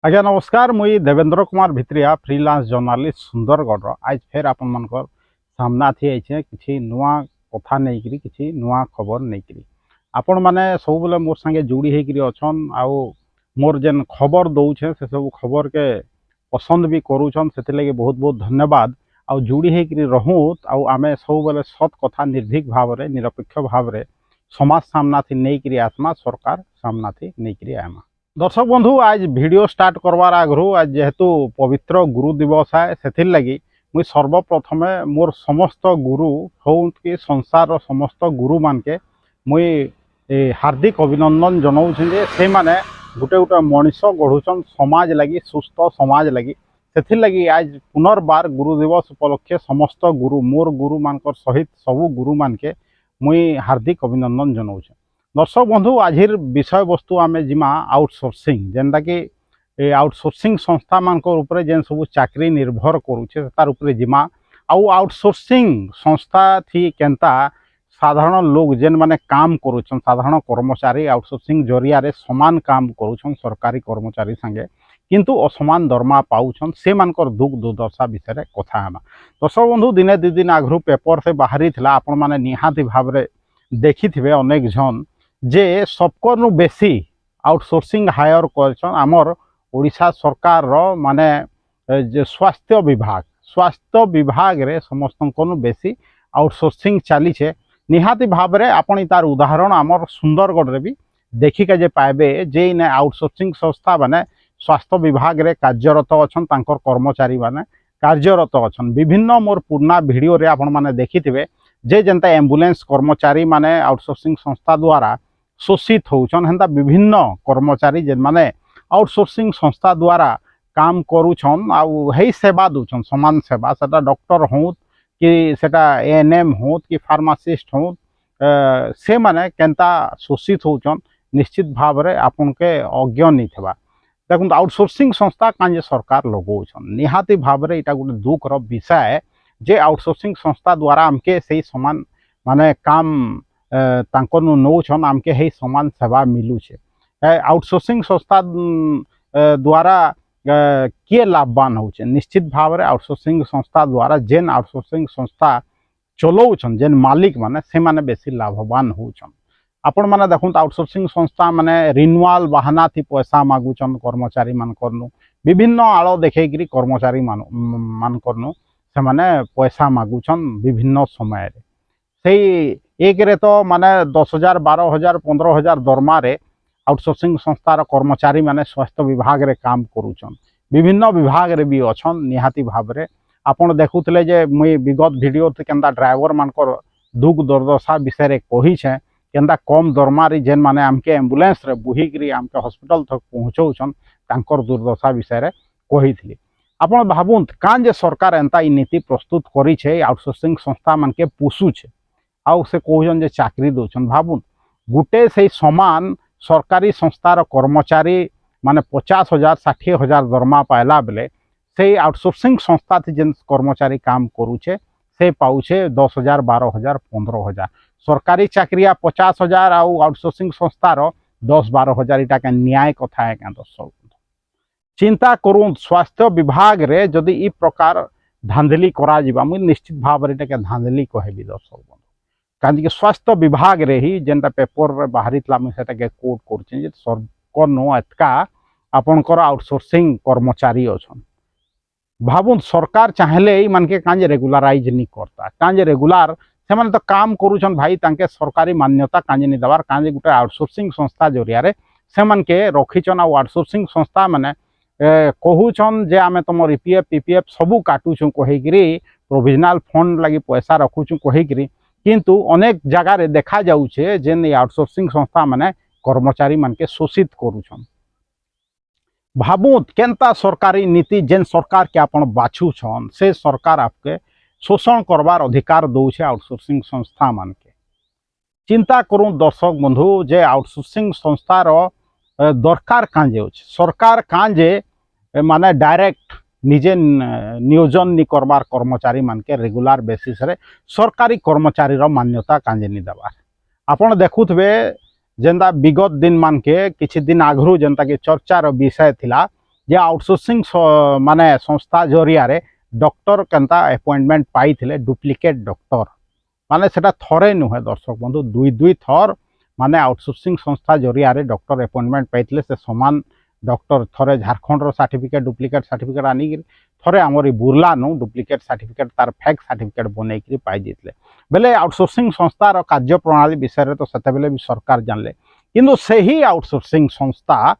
आज्ञा नमस्कार मुई देवेंद्र कुमार भित्रिया फ्रीलांस जर्नालिस्ट सुंदरगढ़ आज फेर आपण मानकर सामना थी आइछे किछि नुआ कथा नहीं किछि नुआ खबर नहीं आपण माने सब बेले मोर संगे जोड़ी होकर अछन आउ मोर जेन खबर दौछे से सब खबर के पसंद भी करूछन से लगे बहुत बहुत धन्यवाद आउ जोड़ी होकर रहूत आउ आमे सब बेले सत कथा निर्भीक भाव रे निरपेक्ष भाव रे समाज सामना थी नहीं आसमा सरकार सामना थी नहीं आमा। दर्शक बंधु आज वीडियो स्टार्ट करवार आगु आज जेहेतु पवित्र गुरु दिवस है से लगी मुई सर्वप्रथमे मोर समस्त गुरु हो कि संसार समस्त गुरु मान के मुई हार्दिक अभिनंदन जनाऊँ से माने गोटे गोटे मनीष गढ़ुचन समाज लगी सुस्थ समाज लगी से लगी आज पुनर्बार गुरु दिवस उपलक्षे समस्त गुरु मोर गुरु मान सहित सबू गुरु मान के मुई हार्दिक अभिनंदन जनाऊँ। दर्शक बंधु आज विषय वस्तु आम जिमा आउटसोर्सिंग जेनटा कि आउटसोर्सिंग संस्था मान जेन सब चाकरी निर्भर करुचे तार उपरे जिमा आउ आउटसोर्सिंग संस्था थी केनता साधारण लोग जेन माने काम करुछन साधारण कर्मचारी आउटसोर्सिंग जरिया रे समान काम करुछन सरकारी कर्मचारी संगे किंतु असमान दरमा पाउछन से मानकर दुख दुर्दशा विषय कथा हेमा। दर्शक बंधु दिने दु दिन आगु पेपर से बाहरी थिला आपण माने निहाती भाव रे देखिथिबे अनेक जन जे सबको बेसी आउटसोर्सिंग हायर करछन आमर ओडिशा सरकार रो माने स्वास्थ्य विभाग रे समस्त को बेसी आउटसोर्सिंग चली छे निहाती भाव रे आपण तार उदाहरण आमर सुंदरगढ़ रे भी देखिके जे पाइबे जे ने आउटसोर्सिंग संस्था माने स्वास्थ्य विभाग रे कार्यरत अछन तांकर कर्मचारी माने कार्यरत अछन विभिन्न मोर पुराना वीडियो रे आपण माने देखिथिबे जे जनता एम्बुलेंस कर्मचारी माने आउटसोर्सिंग संस्था द्वारा शोषित होउछन हेंता विभिन्न कर्मचारी जेन माने आउटसोर्सिंग संस्था द्वारा काम करूछन आउ हेई सेवा दूछन समान सेवा सेटा डॉक्टर होत कि सेटा एएनएम होत कि फार्मासिस्ट होत से माने केनता शोषित होउछन निश्चित भाव रे आपन के अज्ञ नहीं थबा देखुन आउटसोर्सिंग संस्था कांजे सरकार लगौछन निहाती भाव रे इटा गुटे दुख रो विषय जे आउटसोर्सिंग संस्था द्वारा हमके सही समान माने काम तांको नौछन आमके हे समान सेवा मिलू छे आउटसोर्सिंग संस्था द्वारा किए लाभवान होचे निश्चित भाव रे आउटसोर्सिंग संस्था द्वारा जेन आउटसोर्सिंग संस्था चलाउछन जेन मालिक माने से माने बेसी लाभवान होछन आपण माने देखुन आउटसोर्सिंग संस्था माने रिन्युअल बहाना थी पैसा मागुछन कर्मचारी मान करनु विभिन्न आलो देखेगिरी कर्मचारी मान करनु से माने पैसा मागुछन विभिन्न समय रे सेही एक रे तो माने 10,000 12,000 15,000 दरमा रे आउटसोर्सिंग संस्थार कर्मचारी माने स्वास्थ्य विभाग रे काम करूछन विभिन्न विभाग रे भी अछन निहाती भाव रे आपण देखुतले जे मुई विगत वीडियो ते केंदा ड्राइवर मानकर दुख दुर्दशा विषय रे कही छे केंदा कम दरमा रे जेन माने हमके एम्बुलेंस रे बुहीगिरी हमके हॉस्पिटल तक पहुंचौछन तांकर दुर्दशा विषय रे कहिथिली आपण भाबुन कान जे सरकार एंता इ नीति प्रस्तुत करी छे आउटसोर्सिंग संस्था मान के पुसु छे आउ से कहउछन जे चाकरी दोछन भाबुन गुटे से समान सरकारी संस्थार कर्मचारी माने 50,000 60,000 दरमा पाइला बेले से आउटसोर्सिंग संस्था थी जेन कर्मचारी काम करूछे से पाउछे 10,000 12,000 15,000 सरकारी चाकरिया 50,000 आउ आउटसोर्सिंग संस्थार 10-12,000 इटा के न्याय कथा है क्या दर्शक चिंता करूँ स्वास्थ्य विभाग रे जदि इ प्रकार धांधली करा जिबा मुई निश्चित भाव रे के धांधली कहबी दर्शक कहीं स्वास्थ्य विभाग रे ही जेनटा पेपर रे बाहरी मुझे कोट कर सरकार एतका आपणकर आउटसोर्सिंग कर्मचारी अच्छन भावुन सरकार चाहले मान के कांजे रेगुलराइज नहीं करता कांजे रेगुलर से माने तो काम करूछन भाई तांके सरकारी मान्यता कांजे नहीं देवार कांजे गुटे आउटसोर्सिंग संस्था जरिया रे से मान के रखिछन आउटसोर्सिंग संस्था माने कहूछन जे आमे तुम ईपीएफ पीपीएफ सबू काटुछु कहिगिरी प्रोविजनल फंड लगी पैसा रखुछु कहिगिरी किंतु अनेक जगह रे देखा जाउछे जेन आउटसोर्सिंग संस्था माने कर्मचारी मान के शोषित करूछन भाबुत केनता सरकारी नीति जेन सरकार के आपण बाछुछन से सरकार आपके शोषण करवार अधिकार दौछे आउटसोर्सिंग संस्था मान के चिंता करूँ दर्शक बंधु जे आउटसोर्सिंग संस्थार दरकार कांजे होछ सरकार कांजे माने डायरेक्ट निजे नियोजन नि करबार कर्मचारी मान के रेगुलर बेसिस रे सरकारी कर्मचारी रो मान्यता कांजे नि देबार आपण देखुथबे जेंदा विगत दिन मान के किछि दिन आगरू जेंता के चर्चार विषय थिला जे आउटसोर्सिंग माने संस्था जरिया रे डॉक्टर केनता अपॉइंटमेंट पाई डुप्लिकेट डॉक्टर माने सेटा थरे नुहे दर्शक बंधु दुई दुई थर माने आउटसोर्सिंग संस्था जरिया रे डॉक्टर अपॉइंटमेंट पाई से समान डॉक्टर थरे झारखंड सर्टिफिकेट डुप्लिकेट सर्टिफिकेट आनी थरे आमर बुर्ला नु डुप्लिकेट सर्टिफिकेट तार फेक सर्टिफिकेट बनई पाई जाते बेले आउटसोर्सिंग संस्थार कार्य प्रणाली विषय तो से भी सरकार जानले किंतु से ही आउटसोर्सिंग संस्था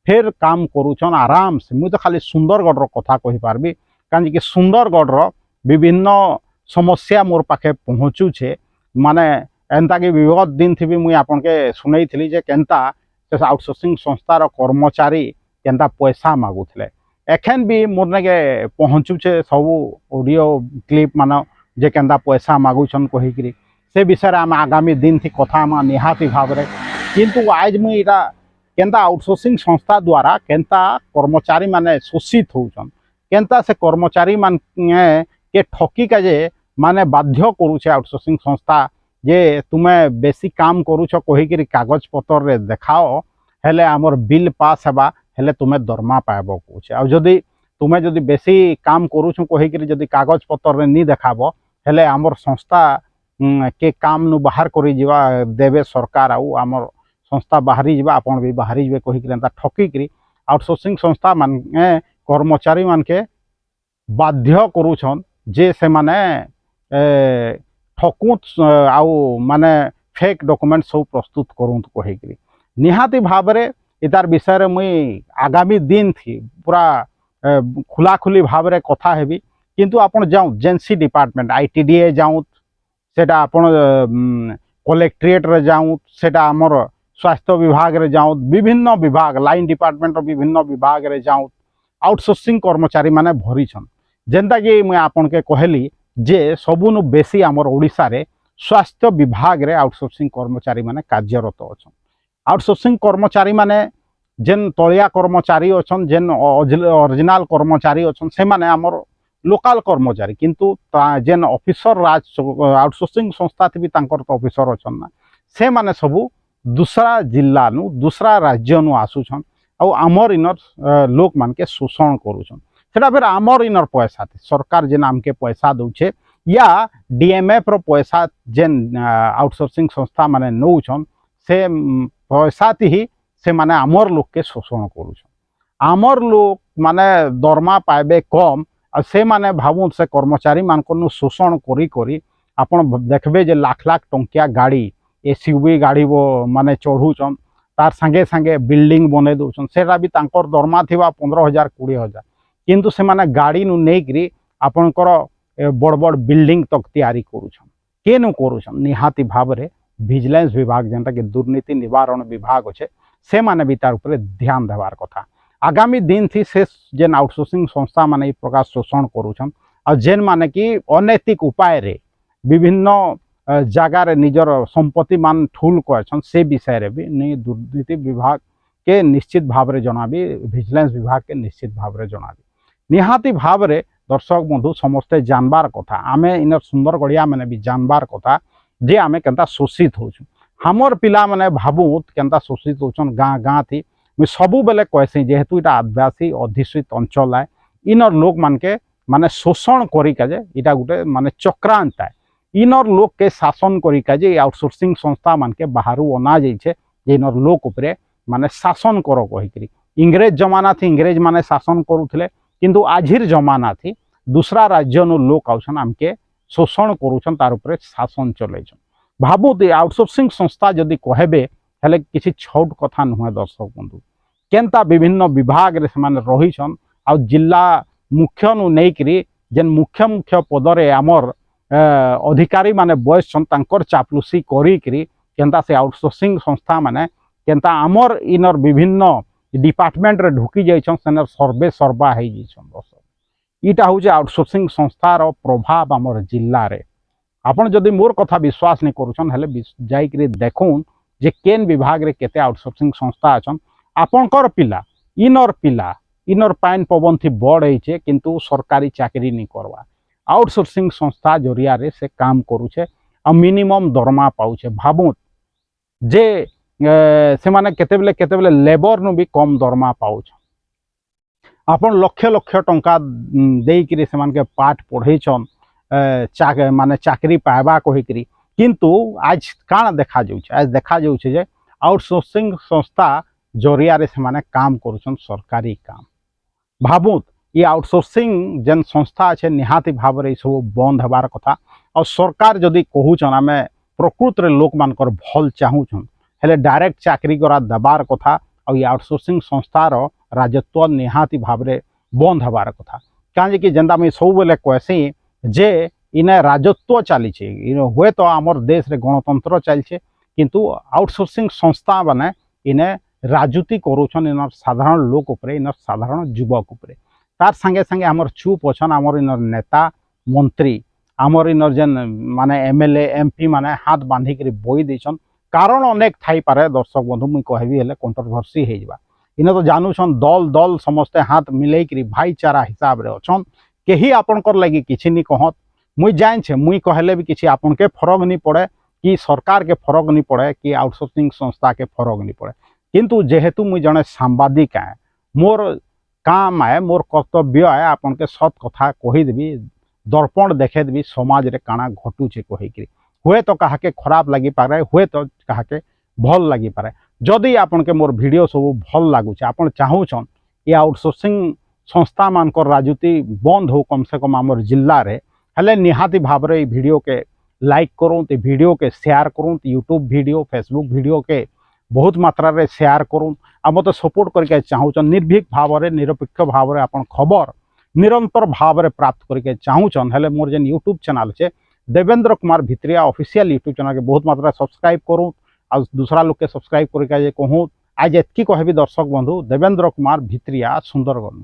फिर काम करुचन आराम से मुझे तो खाली सुंदरगढ़ कथा कही पार्बी कहीं सुंदरगढ़ विभिन्न समस्या मोर पाखे पहुँचुचे माने एंता कि विगत दिन थी भी मुई आपन के सुनई थी जे केनता से आउटसोर्सिंग संस्थार कर्मचारी केनता पैसा मागुले एखेन भी मोर ने पहुँचुचे सब ऑडियो क्लिप मान जे केनता पैसा मागुछन कहीकि से विषय आम आगामी दिन थी कथा निहाती भाव में किंतु आज मुई इटा केनता आउटसोर्सिंग संस्था द्वारा केनता कर्मचारी माने शोषित होउछन केनता से कर्मचारी मान के ठकी का जे माने बाध्य करूछे आउटसोर्सिंग संस्था जे तुम्हें बेसी काम करूछ कहीकि कागज पत्र रे देखाओ हेले आमर बिल पास हेबा हेले तुम्हें दरमा पाइबो कहूछे आ जदि तुम्हें जदि बेसी काम करूछ कहीकि जदि कागज पत्र रे नी देखाबो हेले आमर संस्था के काम नु बाहर करी जीवा देवे सरकार आउ आमर संस्था बाहरी जीवा आपण भी बाहरी जीवे कहीकि एंता ठकिकरी आउटसोर्सिंग संस्था मान कर्मचारी मान के बाध्य करूछन जे से माने ठकु आउ माने फेक डॉक्यूमेंट सब प्रस्तुत करूँ कहीकि निहाती भाव में इतार विषय रे मुई आगामी दिन थी पूरा खुलाखुली भाव में कथा हेबी किंतु आपण जाऊँ जेनसी डिपार्टमेंट आईटीडीए जाऊँ सेटा आपण कलेक्ट्रेट रे जाऊँ सेटा आमर स्वास्थ्य विभाग रे जाऊँ विभिन्न विभाग लाइन डिपार्टमेंट विभिन्न विभाग रे जाऊँ आउटसोर्सिंग कर्मचारी माने भरीछन जेनता कि मुई आपन के कहली जे सबुनु बेसी आमर ओडिशा रे स्वास्थ्य विभाग रे आउटसोर्सिंग कर्मचारी माने कार्यरत अछन आउटसोर्सिंग कर्मचारी माने जेन तलिया कर्मचारी अछन जेन ओरिजिनल कर्मचारी अछन से माने आमर लोकल कर्मचारी किंतु जेन ऑफिसर राज आउटसोर्सिंग संस्था थी तांकर तो ऑफिसर अछन ना से माने सबू दूसरा जिला नु दूसरा राज्य नु आसुछन आउ आमर इनर लोक मान के शोषण करूछन सेटा फिर आमर इनर पैसा थी सरकार जेन आमके पैसा दउछे या डीएमएफ रो पैसा जेन आउटसोर्सिंग संस्था माने नउछन से पैसा ही से माने आमर लोक के शोषण करूछन आमर लोक माने दरमा पाइबे कम आ से माने भावुन से कर्मचारी मान को शोषण करी करी आपण देखबे जे लाख लाख टंकिया गाड़ी एसयूवी गाड़ी वो माने चढ़ुचन तार संगे संगे बिल्डिंग बने दउछन सेटा भी तांकर दरमा थिबा 15,000 20,000 किंतु से माने गाड़ी नु नेकरी आपनकर बड़ बड़ बिल्डिंग तक तैयारी करूछन केनु करूछन निहाती भाव में विजिलेंस विभाग जेनटा कि दुर्नीति निवारण विभाग अच्छे से माने भी तार ऊपर ध्यान देवार कथा आगामी दिन थी से जेन आउटसोर्सिंग संस्था माने प्रकार शोषण करूछन और जेन माने कि अनैतिक उपाय रे विभिन्न जगार निजर संपत्ति मान ठूल कर से विषय रे भी नहीं दुर्नीति विभाग के निश्चित भाव में जनाबी विजिलेंस विभाग के निश्चित भाव में जनाबी निहाती भाव में दर्शक बंधु समस्ते जानबार कथा आमे इन सुंदर गड़िया मैंने भी जानबार कथा जे आमे केनता शोषित होछु हमर पिला माने भाबुत केनता शोषित होछन गाँ गाँ थी मुझे सबू बेले कहसी जेहेतु इटा आदिवासी अधिसूचित अंचल है इनर लोक मान के माने शोषण करिका जे इटा गुटे माने चक्रांत है इनर लोक के शासन करिका जे आउटसोर्सिंग संस्था मान के बाहरु अना जाइछे जे इनर लोक उपरे माने शासन करो कहिकरी इंग्रेज जमाना थी इंग्रेज माने शासन करूथिले किंतु आजिर जमाना थी दूसरा राज्य नो लोक आउछन आमके शोषण करूछन तार उपरे शासन चलैछन भाबुत आउटसोर्सिंग संस्था जदि कहबे हेले किसी छोट कथा नुहे दर्शक बंधु केनता विभिन्न विभाग रे समान रहिछन आ जिला मुख्य नु नेकरी जेन मुख्य मुख्य पदरे आमर अधिकारी माने बयसन तांकर चापलुसी करिकरी केनता से आउटसोर्सिंग संस्था माने केनता आमर इनर विभिन्न डिपार्टमेंट रे ढुकी जाइछन सेनर सर्वे सर्वा हे जाइछन दर्शक इटा होचे आउटसोर्सिंग संस्थार प्रभाव आमर जिल्ला रे आपण जदि मोर कथा विश्वास नहीं करूछन हेले जाइकरी देखुन जे केन विभाग रे केते आउटसोर्सिंग संस्था अछन आपनकर पिला इनर पाइन पवन थी बड़ होइछे किंतु सरकारी चाकरी नहीं करवा आउटसोर्सिंग संस्था जरिया रे से काम करूछे आ मिनिमम दरमा पाउछे भाबुत जे से माने केते बेले लेबर नु भी कम दरमा पाउछ आपन लक्ष लक्ष टंका देकरी से पाठ पढ़ेछन माने चाकरी पाइबा कहीकि किंतु आज काण देखा जाउछे आज देखा जाउछे जे आउटसोर्सिंग संस्था जरिया से माने काम करुछन सरकारी काम भावुत ये आउटसोर्सिंग जेन संस्था अच्छे निहाती भाव में सब बंद हबार कथा और सरकार जदि कहूचन आम प्रकृत रे लोक मानकर भल चाहूछन हेले डायरेक्ट चाकरी करा दबार कथा और ये आउटसोर्सिंग संस्थार राजत्व निहाती भाव में बंद हबार कथा कहीं कि जेनता मुझे सब बेले कहसी जे इने राजत्व चली हुए तो आमर देश रे गणतंत्र चलছে किंतु आउटसोर्सिंग संस्था माने इने राजनीति करुछन इनर साधारण लोक उपरे इनर साधारण युवक उपरे तार संगे संगे आमर चुप अच्छन आमर इनर नेता मंत्री आमर इनर जेन माने एमएलए एमपी माने हाथ बांधिक बई देछन कारण अनेक थाई पारे दर्शक बंधु मुई कहबी हेले कंट्रोवर्सी हे जबा इने तो जानूछन दल दल समस्ते हाथ मिलेकरी भाईचारा हिसाब रे अछन केही आपनकर लगी किछि नि कहत मुई जान छे मुई कहले भी किछि आपन के फरक नहीं पड़े कि सरकार के फरक नहीं पड़े कि आउटसोर्सिंग संस्था के फरक नहीं पड़े किंतु जेहेतु मुई जने सांबादिक है मोर काम है मोर कर्तव्य है आपन के सत कथा कहीदेवी दर्पण देखेदेवी समाज रे काना घटुचे कहीकि हुए तो कहा के खराब लगी पारे हुए तो कहा के भल लगी पारे जदि आपन के मोर वीडियो सब भल लागुचे आपन चाहूछन ये आउटसोर्सिंग संस्था मानकर राजनीति बंद हो कम से कम आमर जिल्ला रे हेले निहाती भाव रे वीडियो के लाइक करूँ तो वीडियो के शेयर करूँ यूट्यूब वीडियो फेसबुक वीडियो के बहुत मात्रा रे शेयर करूँ आ मत सपोर्ट करके चाहूछन निर्भीक भाव रे निरपेक्ष भाव रे आपन खबर निरंतर भाव रे प्राप्त करके चाहूछन हेले मोर जेन यूट्यूब चैनल छे Devendra Kumar Bhitriya official YouTube channel के बहुत मात्रा सब्सक्राइब करूँ आ दूसरा लोग के सब्सक्राइब करके कहूँ आज एतकी कहबी दर्शक बंधु देवेंद्र कुमार भित्रिया सुंदरगढ़।